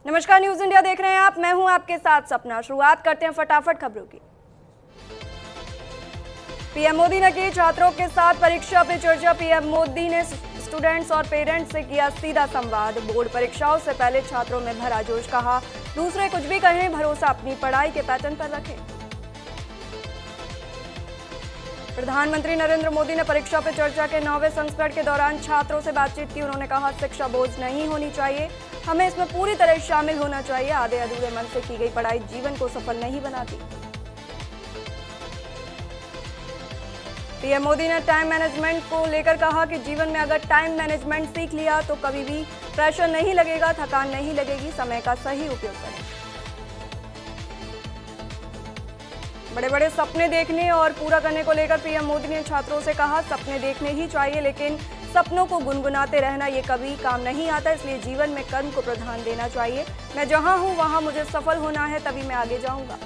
नमस्कार, news India देख रहे हैं आप। मैं हूं आपके साथ सपना। शुरुआत करते हैं फटाफट खबरों की। पीएम मोदी ने की छात्रों के साथ परीक्षा पे चर्चा। पीएम मोदी ने स्टूडेंट्स और पेरेंट्स से किया सीधा संवाद। बोर्ड परीक्षाओं से पहले छात्रों में भरा जोश। कहा, दूसरे कुछ भी कहें, भरोसा अपनी पढ़ाई के पैटर्न पर रखें। प्रधानमंत्री नरेंद्र मोदी ने परीक्षा पे चर्चा के 9वें संस्करण के दौरान छात्रों से बातचीत की। उन्होंने कहा, शिक्षा बोझ नहीं होनी चाहिए, हमें इसमें पूरी तरह शामिल होना चाहिए। आधे अधूरे मन से की गई पढ़ाई जीवन को सफल नहीं बनाती। पीएम मोदी ने टाइम मैनेजमेंट को लेकर कहा कि जीवन में अगर टाइम मैनेजमेंट सीख लिया तो कभी भी प्रेशर नहीं लगेगा, थकान नहीं लगेगी। समय का सही उपयोग करें। बड़े बड़े सपने देखने और पूरा करने को लेकर पीएम मोदी ने छात्रों से कहा, सपने देखने ही चाहिए, लेकिन सपनों को गुनगुनाते रहना ये कभी काम नहीं आता। इसलिए जीवन में कर्म को प्रधान देना चाहिए। मैं जहां हूं वहां मुझे सफल होना है, तभी मैं आगे जाऊंगा।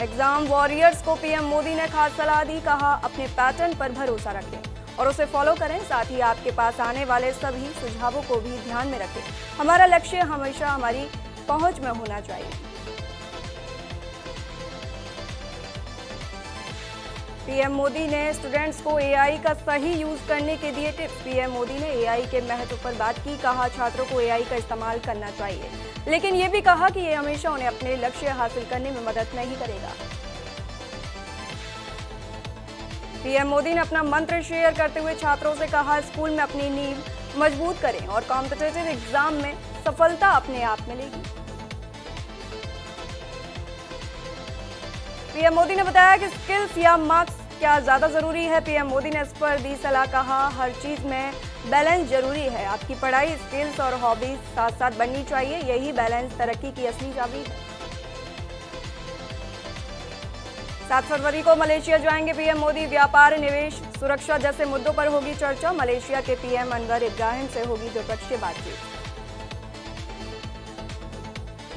एग्जाम वॉरियर्स को पीएम मोदी ने खास सलाह दी। कहा, अपने पैटर्न पर भरोसा रखें और उसे फॉलो करें। साथ ही आपके पास आने वाले सभी सुझावों को भी ध्यान में रखें। हमारा लक्ष्य हमेशा हमारी पहुंच में होना चाहिए। पीएम मोदी ने स्टूडेंट्स को एआई का सही यूज करने के दिए टिप्स। पीएम मोदी ने एआई के महत्व पर बात की। कहा, छात्रों को एआई का इस्तेमाल करना चाहिए, लेकिन ये भी कहा कि ये हमेशा उन्हें अपने लक्ष्य हासिल करने में मदद नहीं करेगा। पीएम मोदी ने अपना मंत्र शेयर करते हुए छात्रों से कहा, स्कूल में अपनी नींव मजबूत करें और कॉम्पिटिटिव एग्जाम में सफलता अपने आप मिलेगी। पीएम मोदी ने बताया कि स्किल्स या मार्क्स क्या ज्यादा जरूरी है। पीएम मोदी ने इस पर दी सलाह। कहा, हर चीज में बैलेंस जरूरी है। आपकी पढ़ाई, स्किल्स और हॉबीज साथ साथ बननी चाहिए। यही बैलेंस तरक्की की असली चाबी है। 7 फरवरी को मलेशिया जाएंगे पीएम मोदी। व्यापार, निवेश, सुरक्षा जैसे मुद्दों पर होगी चर्चा। मलेशिया के पीएम अनवर इब्राहिम से होगी द्विपक्षीय बातचीत।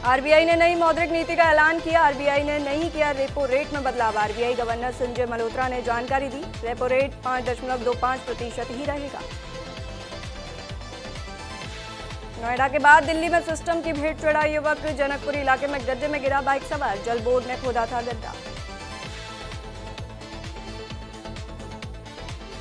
आरबीआई ने नई मौद्रिक नीति का ऐलान किया। आरबीआई ने नहीं किया रेपो रेट में बदलाव। आरबीआई गवर्नर संजय मल्होत्रा ने जानकारी दी। रेपो रेट 5.25% ही रहेगा। नोएडा के बाद दिल्ली में सिस्टम की भेंट चढ़ा युवक। जनकपुरी इलाके में गड्ढे में गिरा बाइक सवार। जल बोर्ड ने खोदा था गड्ढा।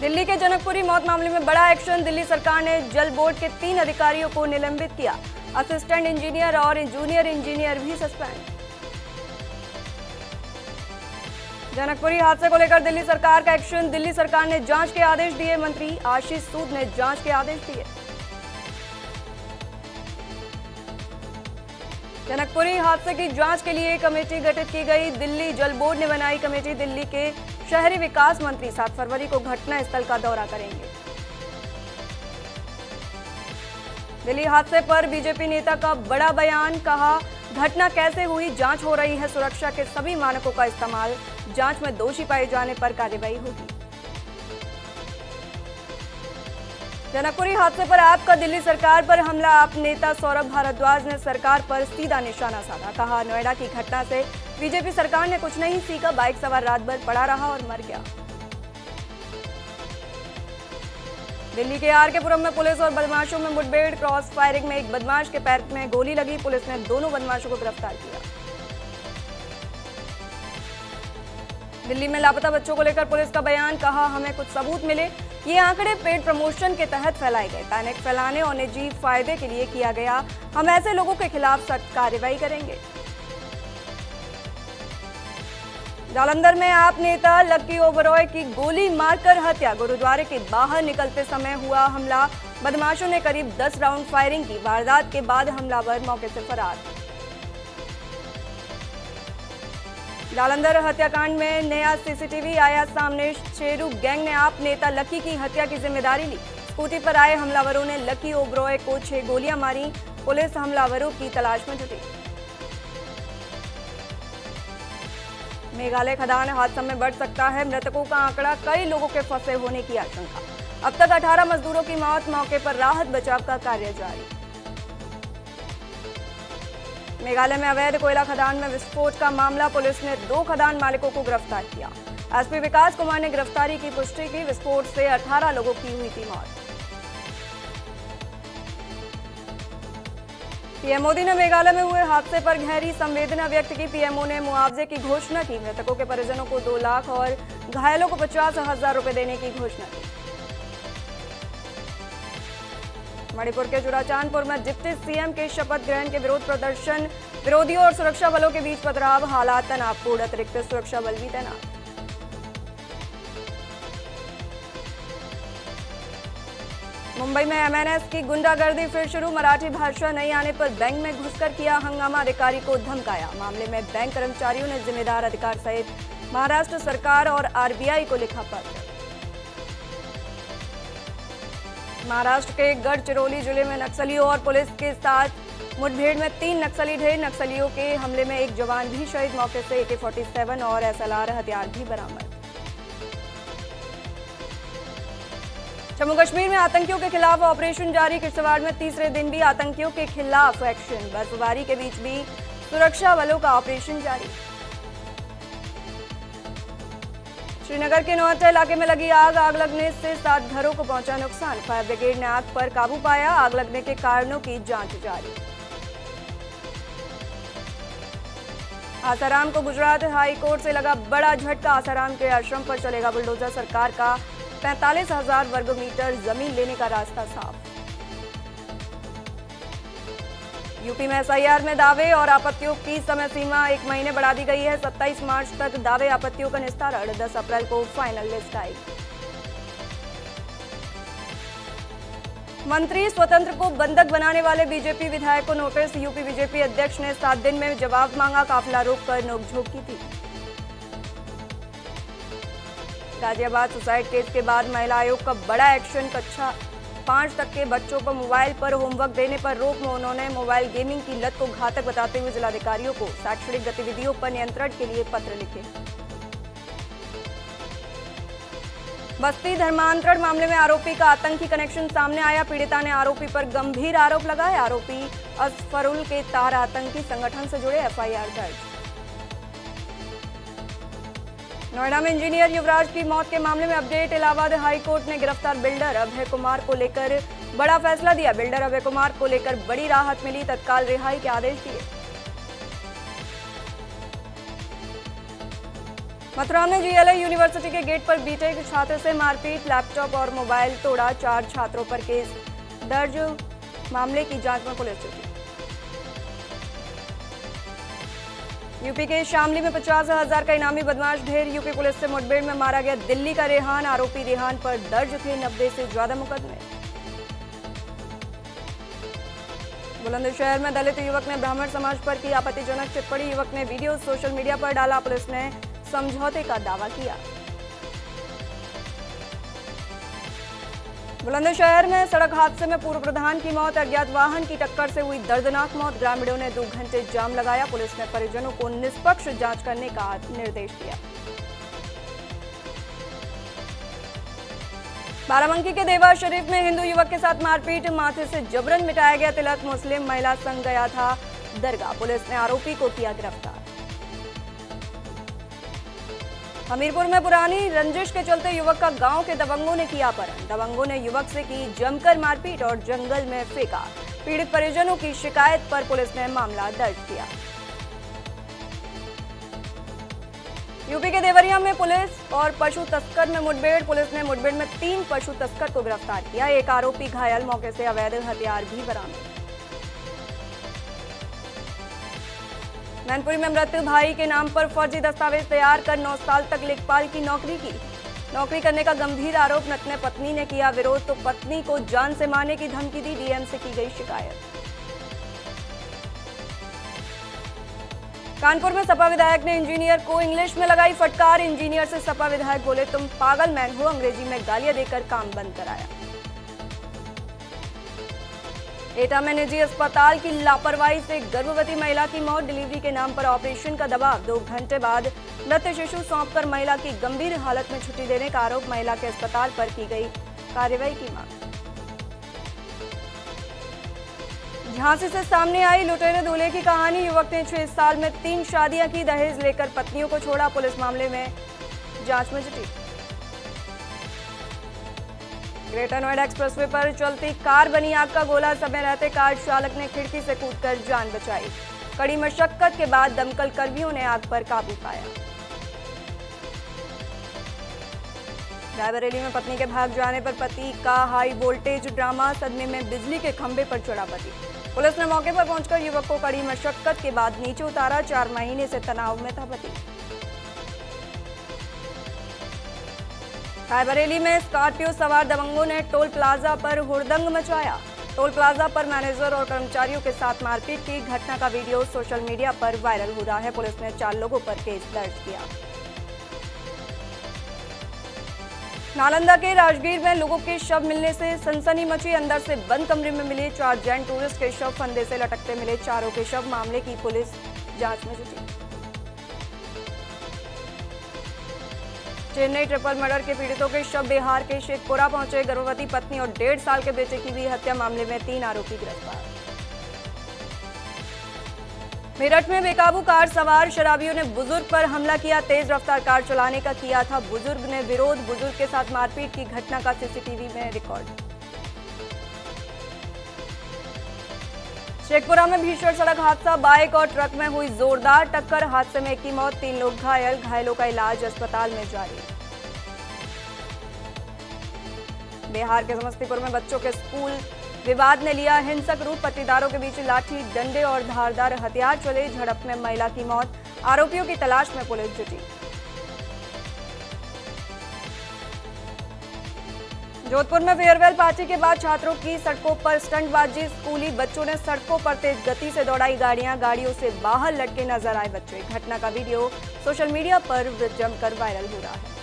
दिल्ली के जनकपुरी मौत मामले में बड़ा एक्शन। दिल्ली सरकार ने जल बोर्ड के 3 अधिकारियों को निलंबित किया। असिस्टेंट इंजीनियर और जूनियर इंजीनियर भी सस्पेंड। जनकपुरी हादसे को लेकर दिल्ली सरकार का एक्शन। दिल्ली सरकार ने जांच के आदेश दिए। मंत्री आशीष सूद ने जांच के आदेश दिए। जनकपुरी हादसे की जांच के लिए कमेटी गठित की गई। दिल्ली जल बोर्ड ने बनाई कमेटी। दिल्ली के शहरी विकास मंत्री 7 फरवरी को घटना स्थल का दौरा करेंगे। दिल्ली हादसे पर बीजेपी नेता का बड़ा बयान। कहा, घटना कैसे हुई, जांच हो रही है। सुरक्षा के सभी मानकों का इस्तेमाल। जांच में दोषी पाए जाने पर कार्रवाई होगी। जनकपुरी हादसे पर आपका दिल्ली सरकार पर हमला। आप नेता सौरभ भारद्वाज ने सरकार पर सीधा निशाना साधा। कहा, नोएडा की घटना से बीजेपी सरकार ने कुछ नहीं सीखा। बाइक सवार रात भर पड़ा रहा और मर गया। दिल्ली के आरकेपुरम में पुलिस और बदमाशों में मुठभेड़। क्रॉस फायरिंग में एक बदमाश के पैर में गोली लगी। पुलिस ने दोनों बदमाशों को गिरफ्तार किया। दिल्ली में लापता बच्चों को लेकर पुलिस का बयान। कहा, हमें कुछ सबूत मिले। ये आंकड़े पेड प्रमोशन के तहत फैलाए गए, पैनिक फैलाने और निजी फायदे के लिए किया गया। हम ऐसे लोगों के खिलाफ सख्त कार्रवाई करेंगे। जालंधर में आप नेता लक्की ओबरॉय की गोली मारकर हत्या। गुरुद्वारे के बाहर निकलते समय हुआ हमला। बदमाशों ने करीब 10 राउंड फायरिंग की। वारदात के बाद हमलावर मौके से फरार। जालंधर हत्याकांड में नया सीसीटीवी आया सामने। शेरू गैंग ने आप नेता लक्की की हत्या की जिम्मेदारी ली। स्कूटी पर आए हमलावरों ने लक्की ओबरॉय को 6 गोलियां मारी। पुलिस हमलावरों की तलाश में जुटी। मेघालय खदान हादसा में बढ़ सकता है मृतकों का आंकड़ा। कई लोगों के फंसे होने की आशंका। अब तक 18 मजदूरों की मौत। मौके पर राहत बचाव का कार्य जारी। मेघालय में अवैध कोयला खदान में विस्फोट का मामला। पुलिस ने 2 खदान मालिकों को गिरफ्तार किया। एसपी विकास कुमार ने गिरफ्तारी की पुष्टि की। विस्फोट से 18 लोगों की हुई थी मौत। पीएम मोदी ने मेघालय में हुए हादसे पर गहरी संवेदना व्यक्त की। पीएमओ ने मुआवजे की घोषणा की। मृतकों के परिजनों को 2 लाख और घायलों को 50,000 रुपए देने की घोषणा की। मणिपुर के चुराचांदपुर में डिप्टी सीएम के शपथ ग्रहण के विरोध प्रदर्शन, विरोधियों और सुरक्षा बलों के बीच पथराव, हालात तनावपूर्ण, अतिरिक्त सुरक्षा बल भी तैनात। मुंबई में एमएनएस की गुंडागर्दी फिर शुरू। मराठी भाषा नहीं आने पर बैंक में घुसकर किया हंगामा, अधिकारी को धमकाया। मामले में बैंक कर्मचारियों ने जिम्मेदार अधिकारी सहित महाराष्ट्र सरकार और आरबीआई को लिखा पत्र। महाराष्ट्र के गढ़चिरौली जिले में नक्सलियों और पुलिस के साथ मुठभेड़ में 3 नक्सली ढेर। नक्सलियों के हमले में 1 जवान भी शहीद। मौके से AK-47 और SLR हथियार भी बरामद। जम्मू कश्मीर में आतंकियों के खिलाफ ऑपरेशन जारी। किश्तवाड़ में तीसरे दिन भी आतंकियों के खिलाफ एक्शन। बर्फबारी के बीच भी सुरक्षा बलों का ऑपरेशन जारी। श्रीनगर के नौहट्टा इलाके में लगी आग। आग लगने से 7 घरों को पहुंचा नुकसान। फायर ब्रिगेड ने आग पर काबू पाया। आग लगने के कारणों की जांच जारी। आसाराम को गुजरात हाई कोर्ट से लगा बड़ा झटका। आसाराम के आश्रम पर चलेगा बुलडोजर। सरकार का 45,000 वर्ग मीटर जमीन लेने का रास्ता साफ। यूपी में एसआईआर में दावे और आपत्तियों की समय सीमा 1 महीने बढ़ा दी गई है। 27 मार्च तक दावे आपत्तियों का निस्तारण। 10 अप्रैल को फाइनल लिस्ट आई। मंत्री स्वतंत्र को बंधक बनाने वाले बीजेपी विधायक को नोटिस। यूपी बीजेपी अध्यक्ष ने 7 दिन में जवाब मांगा। काफिला रोककर नोकझोंक की थी। गाजियाबाद सुसाइड केस के बाद महिला आयोग का बड़ा एक्शन। कक्षा 5 तक के बच्चों को मोबाइल पर होमवर्क देने पर रोक। उन्होंने मोबाइल गेमिंग की लत को घातक बताते हुए जिलाधिकारियों को शैक्षणिक गतिविधियों पर नियंत्रण के लिए पत्र लिखे। बस्ती धर्मांतरण मामले में आरोपी का आतंकी कनेक्शन सामने आया। पीड़िता ने आरोपी पर गंभीर आरोप लगाए। आरोपी असफरुल के तार आतंकी संगठन से जुड़े। एफआईआर दर्ज। नोएडा में इंजीनियर युवराज की मौत के मामले में अपडेट। इलाहाबाद हाई कोर्ट ने गिरफ्तार बिल्डर अभय कुमार को लेकर बड़ा फैसला दिया। बिल्डर अभय कुमार को लेकर बड़ी राहत मिली। तत्काल रिहाई के आदेश दिए। मथुरा में जीएलए यूनिवर्सिटी के गेट पर बीटेक छात्र से मारपीट, लैपटॉप और मोबाइल तोड़ा। 4 छात्रों पर केस दर्ज। मामले की जांच में पुलिस जुटी। यूपी के शामली में 50,000 का इनामी बदमाश ढेर। यूपी पुलिस से मुठभेड़ में मारा गया दिल्ली का रेहान। आरोपी रेहान पर दर्ज थे 90 से ज्यादा मुकदमे। बुलंदशहर में दलित युवक ने ब्राह्मण समाज पर की आपत्तिजनक टिप्पणी। युवक ने वीडियो सोशल मीडिया पर डाला। पुलिस ने समझौते का दावा किया। बुलंदशहर में सड़क हादसे में पूर्व प्रधान की मौत। अज्ञात वाहन की टक्कर से हुई दर्दनाक मौत। ग्रामीणों ने 2 घंटे जाम लगाया। पुलिस ने परिजनों को निष्पक्ष जांच करने का निर्देश दिया। बाराबंकी के देवा शरीफ में हिंदू युवक के साथ मारपीट। माथे से जबरन मिटाया गया तिलक। मुस्लिम महिला संग गया था दरगाह। पुलिस ने आरोपी को किया गिरफ्तार। हमीरपुर में पुरानी रंजिश के चलते युवक का गांव के दबंगों ने किया अपहरण। दबंगों ने युवक से की जमकर मारपीट और जंगल में फेंका। पीड़ित परिजनों की शिकायत पर पुलिस ने मामला दर्ज किया। यूपी के देवरिया में पुलिस और पशु तस्कर में मुठभेड़। पुलिस ने मुठभेड़ में 3 पशु तस्कर को गिरफ्तार किया। 1 आरोपी घायल। मौके से अवैध हथियार भी बरामद। मैनपुरी में मृत भाई के नाम पर फर्जी दस्तावेज तैयार कर 9 साल तक लेखपाल की नौकरी की। नौकरी करने का गंभीर आरोप। मृत ने पत्नी ने किया विरोध तो पत्नी को जान से मारने की धमकी दी। डीएम से की गई शिकायत। कानपुर में सपा विधायक ने इंजीनियर को इंग्लिश में लगाई फटकार। इंजीनियर से सपा विधायक बोले तुम पागल मैन हो। अंग्रेजी में गालियां देकर काम बंद कराया। एटा में निजी अस्पताल की लापरवाही से गर्भवती महिला की मौत। डिलीवरी के नाम पर ऑपरेशन का दबाव। 2 घंटे बाद मृत शिशु सौंपकर महिला की गंभीर हालत में छुट्टी देने का आरोप। महिला के अस्पताल पर की गई कार्रवाई की मांग। झांसी से सामने आई लुटेरे दूल्हे की कहानी। युवक ने 6 साल में 3 शादियां की। दहेज लेकर पत्नियों को छोड़ा। पुलिस मामले में जांच में जुटी। ग्रेटर नोएडा एक्सप्रेसवे पर चलती कार बनी आग का गोला। समय रहते कार चालक ने खिड़की से कूदकर जान बचाई। कड़ी मशक्कत के बाद दमकल कर्मियों ने आग पर काबू पाया। रायबरेली में पत्नी के भाग जाने पर पति का हाई वोल्टेज ड्रामा। सदमे में बिजली के खंभे पर चढ़ा पति। पुलिस ने मौके पर पहुंचकर युवक को कड़ी मशक्कत के बाद नीचे उतारा। 4 महीने से तनाव में था पति। रायबरेली में स्कॉर्पियो सवार दबंगों ने टोल प्लाजा पर हुड़दंग मचाया। टोल प्लाजा पर मैनेजर और कर्मचारियों के साथ मारपीट की घटना का वीडियो सोशल मीडिया पर वायरल हो रहा है। पुलिस ने 4 लोगों पर केस दर्ज किया। नालंदा के राजगीर में लोगों के शव मिलने से सनसनी मची। अंदर से बंद कमरे में मिले 4 जैन टूरिस्ट के शव। फंदे से लटकते मिले चारों के शव। मामले की पुलिस जांच में जुटी। चेन्नई ट्रिपल मर्डर के पीड़ितों के शव बिहार के शेखपुरा पहुंचे। गर्भवती पत्नी और 1.5 साल के बेटे की हुई हत्या मामले में 3 आरोपी गिरफ्तार। मेरठ में बेकाबू कार सवार शराबियों ने बुजुर्ग पर हमला किया। तेज रफ्तार कार चलाने का किया था बुजुर्ग ने विरोध। बुजुर्ग के साथ मारपीट की घटना का सीसीटीवी में रिकॉर्ड। शेखपुरा में भीषण सड़क हादसा। बाइक और ट्रक में हुई जोरदार टक्कर। हादसे में 1 की मौत, 3 लोग घायल। घायलों का इलाज अस्पताल में जारी। बिहार के समस्तीपुर में बच्चों के स्कूल विवाद ने लिया हिंसक रूप। पट्टीदारों के बीच लाठी डंडे और धारदार हथियार चले। झड़प में महिला की मौत। आरोपियों की तलाश में पुलिस जुटी। जोधपुर में फेयरवेल पार्टी के बाद छात्रों की सड़कों पर स्टंटबाजी। स्कूली बच्चों ने सड़कों पर तेज गति से दौड़ाई गाड़ियां। गाड़ियों से बाहर लटके नजर आए बच्चे। घटना का वीडियो सोशल मीडिया पर जमकर वायरल हो रहा है।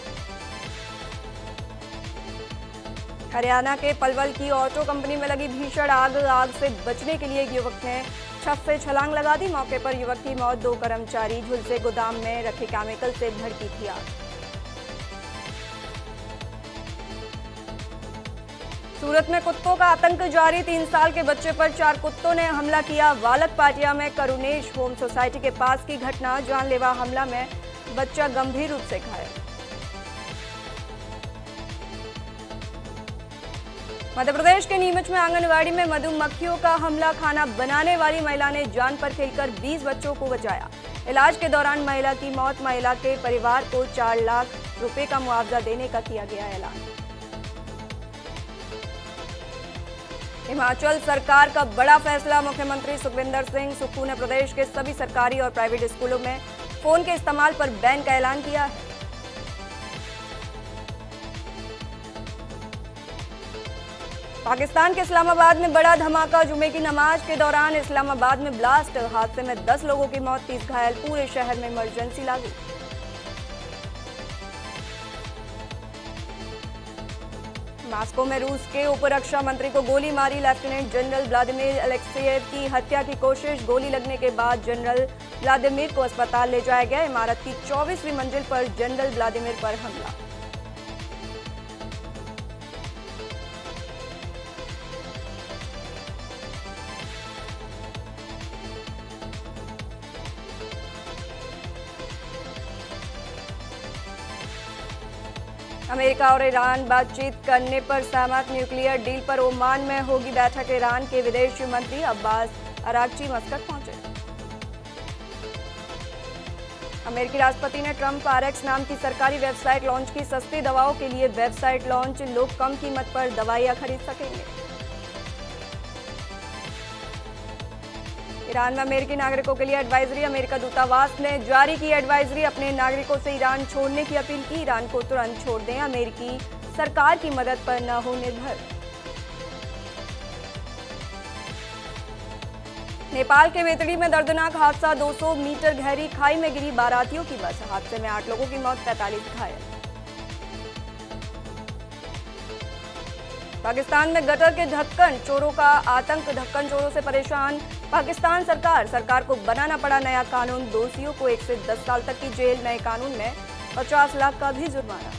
हरियाणा के पलवल की ऑटो कंपनी में लगी भीषण आग। आग से बचने के लिए एक युवक ने छत से छलांग लगा दी। मौके पर युवक की मौत। 2 कर्मचारी झुलसे गोदाम में रखे केमिकल से भड़की थी आग। सूरत में कुत्तों का आतंक जारी। 3 साल के बच्चे पर 4 कुत्तों ने हमला किया। वालक पाटिया में करुणेश होम सोसाइटी के पास की घटना। जानलेवा हमला में बच्चा गंभीर रूप से घायल। मध्य प्रदेश के नीमच में आंगनवाड़ी में मधुमक्खियों का हमला। खाना बनाने वाली महिला ने जान पर खेलकर 20 बच्चों को बचाया। इलाज के दौरान महिला की मौत। महिला के परिवार को 4 लाख रुपए का मुआवजा देने का किया गया ऐलान। हिमाचल सरकार का बड़ा फैसला। मुख्यमंत्री सुखविंदर सिंह सुक्खू ने प्रदेश के सभी सरकारी और प्राइवेट स्कूलों में फोन के इस्तेमाल पर बैन का ऐलान किया है। पाकिस्तान के इस्लामाबाद में बड़ा धमाका। जुमे की नमाज के दौरान इस्लामाबाद में ब्लास्ट। हादसे में 10 लोगों की मौत, 30 घायल। पूरे शहर में इमरजेंसी लागू। मॉस्को में रूस के उप रक्षा मंत्री को गोली मारी। लेफ्टिनेंट जनरल व्लादिमीर अलेक्सेयेव की हत्या की कोशिश। गोली लगने के बाद जनरल व्लादिमीर को अस्पताल ले जाया गया। इमारत की 24वीं मंजिल पर जनरल व्लादिमीर पर हमला। अमेरिका और ईरान बातचीत करने पर सहमत। न्यूक्लियर डील पर ओमान में होगी बैठक। ईरान के विदेश मंत्री अब्बास अरागची मस्कट पहुंचे। अमेरिकी राष्ट्रपति ने ट्रंप RX नाम की सरकारी वेबसाइट लॉन्च की। सस्ती दवाओं के लिए वेबसाइट लॉन्च। लोग कम कीमत पर दवाइयां खरीद सकेंगे। ईरान में अमेरिकी नागरिकों के लिए एडवाइजरी। अमेरिका दूतावास ने जारी की एडवाइजरी। अपने नागरिकों से ईरान छोड़ने की अपील की। ईरान को तुरंत छोड़ दें। अमेरिकी सरकार की मदद पर न हो निर्भर। नेपाल के वेतड़ी में दर्दनाक हादसा। 200 मीटर गहरी खाई में गिरी बारातियों की बस। हादसे में 8 लोगों की मौत, 45 घायल। पाकिस्तान में गटर के ढक्कन चोरों का आतंक। ढक्कन चोरों से परेशान पाकिस्तान सरकार को बनाना पड़ा नया कानून। दोषियों को 1 से 10 साल तक की जेल। नए कानून में 50 लाख का भी जुर्माना।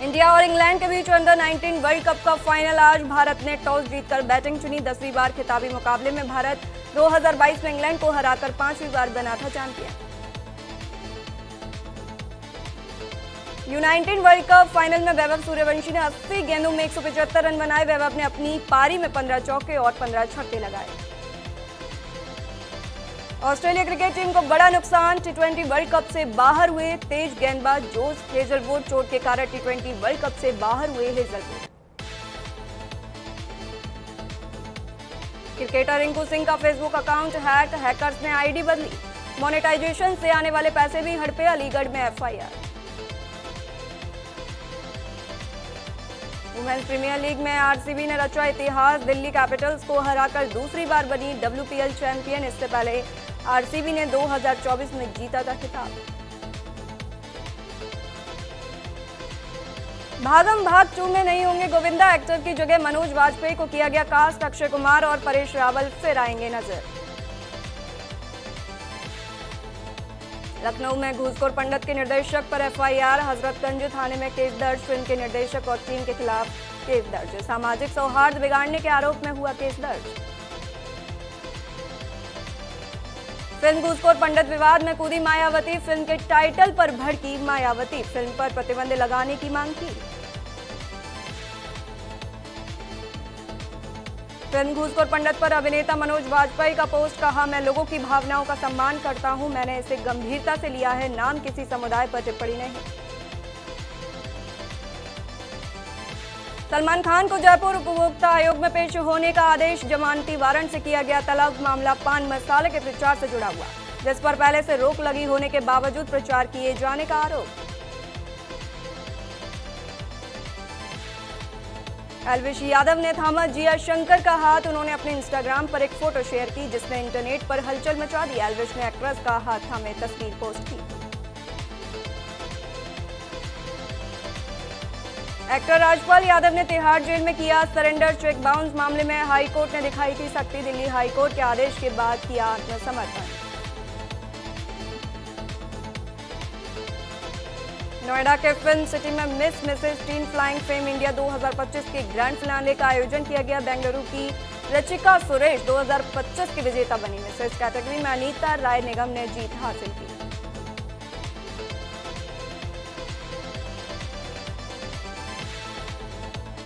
इंडिया और इंग्लैंड के बीच अंडर-19 वर्ल्ड कप का फाइनल आज। भारत ने टॉस जीतकर बैटिंग चुनी। 10वीं बार खिताबी मुकाबले में भारत 2022 में इंग्लैंड को हराकर 5वीं बार बना था champion. U19 world cup final में वैभव सूर्यवंशी ने 80 गेंदों में 175 रन बनाए। वैभव ने अपनी पारी में 15 चौके और 15 छक्के लगाए। ऑस्ट्रेलिया क्रिकेट टीम को बड़ा नुकसान। T20 वर्ल्ड कप से बाहर हुए तेज गेंदबाज जोश हेजलवुड चोट के कारण T20 वर्ल्ड कप से बाहर हुए हेजलवुड। क्रिकेटर रिंकू सिंह का फेसबुक अकाउंट हैक, हैकर्स ने आईडी बदली। मोनेटाइजेशन से आने वाले पैसे भी हड़पे, अलीगढ़ में एफआईआर। वुमेन्स प्रीमियर लीग में आरसीबी ने रचा इतिहास। दिल्ली कैपिटल्स को हराकर दूसरी बार बनी WPL चैंपियन। इससे पहले आरसीबी ने 2024 में जीता था खिताब। भागम भाग 2 में नहीं होंगे गोविंदा। एक्टर की जगह मनोज वाजपेयी को किया गया कास्ट। अक्षय कुमार और परेश रावल फिर आएंगे नजर। लखनऊ में घूसखोर पंडित के निर्देशक पर एफआईआर। हजरतगंज थाने में केस दर्ज। फिल्म के निर्देशक और टीम के खिलाफ केस दर्ज। सामाजिक सौहार्द बिगाड़ने के आरोप में हुआ केस दर्ज। फिल्म घूसखोर पंडित विवाद में कूदी मायावती। फिल्म के टाइटल पर भड़की मायावती। फिल्म पर प्रतिबंध लगाने की मांग की। फिल्म घूसखोर पंडित पर अभिनेता मनोज वाजपेयी का पोस्ट। कहा, मैं लोगों की भावनाओं का सम्मान करता हूं, मैंने इसे गंभीरता से लिया है। नाम किसी समुदाय पर टिप्पणी नहीं। सलमान खान को जयपुर उपभोक्ता आयोग में पेश होने का आदेश। जमानती वारंट से किया गया तलब। मामला पान मसाले के प्रचार से जुड़ा हुआ, जिस पर पहले से रोक लगी होने के बावजूद प्रचार किए जाने का आरोप। एल्विश यादव ने थामा जिया शंकर का हाथ। उन्होंने अपने इंस्टाग्राम पर एक फोटो शेयर की जिसने इंटरनेट पर हलचल मचा दी। एल्विश ने एक्ट्रेस का हाथ थामे तस्वीर पोस्ट की। एक्टर राजपाल यादव ने तिहाड़ जेल में किया सरेंडर। चेक बाउंस मामले में हाईकोर्ट ने दिखाई थी सख्ती। दिल्ली हाईकोर्ट के आदेश के बाद किया आत्मसमर्पण। नोएडा के फिल्म सिटी में miss mrs teen flying fame India 2025 के ग्रैंड फिनाले का आयोजन किया गया। बेंगलुरु की रचिका सुरेश 2025 की विजेता बनी। मिसेज कैटेगरी में अनीता राय निगम ने जीत हासिल की।